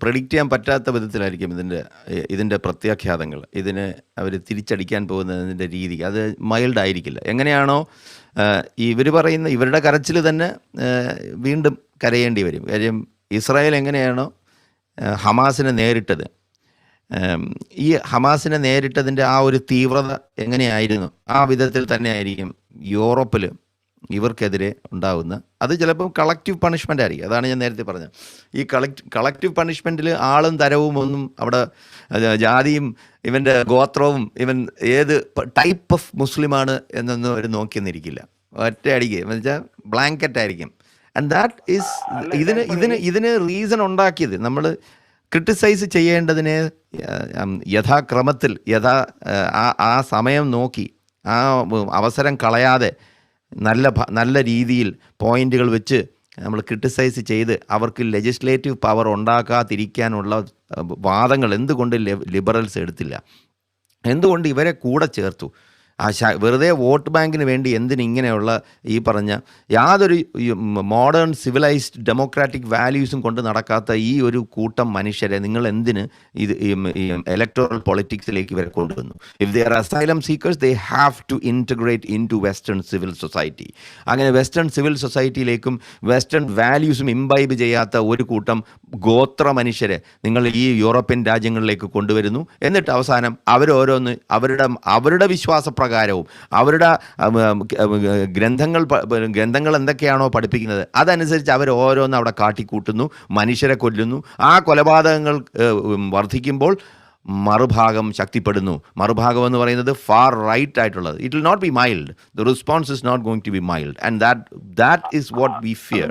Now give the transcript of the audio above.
Predict ചെയ്യാൻ പറ്റാത്ത വിധത്തിലായിരിക്കും ഇതിൻ്റെ പ്രത്യാഘാതങ്ങൾ. ഇതിന് അവർ തിരിച്ചടിക്കാൻ പോകുന്നതിൻ്റെ രീതി അത് മൈൽഡ് ആയിരിക്കില്ല. എങ്ങനെയാണോ ഇവർ പറയുന്ന ഇവരുടെ കരച്ചിൽ തന്നെ വീണ്ടും കരയേണ്ടി വരും. കാര്യം ഇസ്രായേൽ എങ്ങനെയാണോ ഹമാസിനെ നേരിട്ടത്, ഈ ഹമാസിനെ നേരിട്ടതിൻ്റെ ആ ഒരു തീവ്രത എങ്ങനെയായിരുന്നു, ആ വിധത്തിൽ തന്നെ ആയിരിക്കും യൂറോപ്പിൽ ഇവർക്കെതിരെ ഉണ്ടാകുന്ന. അത് ചിലപ്പം കളക്റ്റീവ് പണിഷ്മെൻ്റ് ആയിരിക്കും. അതാണ് ഞാൻ നേരത്തെ പറഞ്ഞത്. ഈ കളക്റ്റീവ് പണിഷ്മെൻറ്റിൽ ആളും തരവും ഒന്നും അവിടെ ജാതിയും ഇവൻ്റെ ഗോത്രവും ഇവൻ ഏത് ടൈപ്പ് ഓഫ് മുസ്ലിമാണ് എന്നൊന്നും അവർ നോക്കിയെന്നിരിക്കില്ല. ഒറ്റ അടിക്ക് എന്ന് വെച്ചാൽ ബ്ലാങ്കറ്റ് ആയിരിക്കും. ആൻഡ് ദാറ്റ് ഈസ് ഇതിന് റീസൺ ഉണ്ടാക്കിയത്. നമ്മൾ ക്രിട്ടിസൈസ് ചെയ്യേണ്ടതിനെ യഥാക്രമത്തിൽ ആ സമയം നോക്കി ആ അവസരം കളയാതെ നല്ല രീതിയിൽ പോയിന്റുകൾ വെച്ച് നമ്മൾ ക്രിട്ടിസൈസ് ചെയ്ത് അവർക്ക് ലെജിസ്ലേറ്റീവ് പവർ ഉണ്ടാക്കാതിരിക്കാനുള്ള വാദങ്ങൾ എന്തുകൊണ്ട് ലിബറൽസ് എടുത്തില്ല? എന്തുകൊണ്ട് ഇവരെ കൂടെ ചേർത്തു? വെറുതെ വോട്ട് ബാങ്കിന് വേണ്ടി എന്തിനിങ്ങനെയുള്ള ഈ പറഞ്ഞ യാതൊരു മോഡേൺ സിവിലൈസ്ഡ് ഡെമോക്രാറ്റിക് വാല്യൂസും കൊണ്ട് നടക്കാത്ത ഈ ഒരു കൂട്ടം മനുഷ്യരെ നിങ്ങൾ എന്തിന് ഇത് ഇലക്ടറൽ പൊളിറ്റിക്സിലേക്ക് ഇവരെ കൊണ്ടുവന്നു? If they are asylum seekers they have to integrate into western civil society. അങ്ങനെ വെസ്റ്റേൺ സിവിൽ സൊസൈറ്റിയിലേക്കും വെസ്റ്റേൺ വാല്യൂസും ഇംബൈബ് ചെയ്യാത്ത ഒരു കൂട്ടം ഗോത്ര മനുഷ്യരെ നിങ്ങൾ ഈ യൂറോപ്യൻ രാജ്യങ്ങളിലേക്ക് കൊണ്ടുവരുന്നു. എന്നിട്ട് അവസാനം അവരോരോന്ന് അവരുടെ വിശ്വാസപ്രകാരവും അവരുടെ ഗ്രന്ഥങ്ങൾ എന്തൊക്കെയാണോ പഠിപ്പിക്കുന്നത് അതനുസരിച്ച് അവർ ഓരോന്ന് അവിടെ കാട്ടിക്കൂട്ടുന്നു, മനുഷ്യരെ കൊല്ലുന്നു. ആ കൊലപാതകങ്ങൾ വർദ്ധിക്കുമ്പോൾ മറുഭാഗം ശക്തിപ്പെടുന്നു. മറുഭാഗം എന്ന് പറയുന്നത് ഫാർ റൈറ്റ് ആയിട്ടുള്ളത്. It will not be mild. The response is not going to be mild and that is what we fear.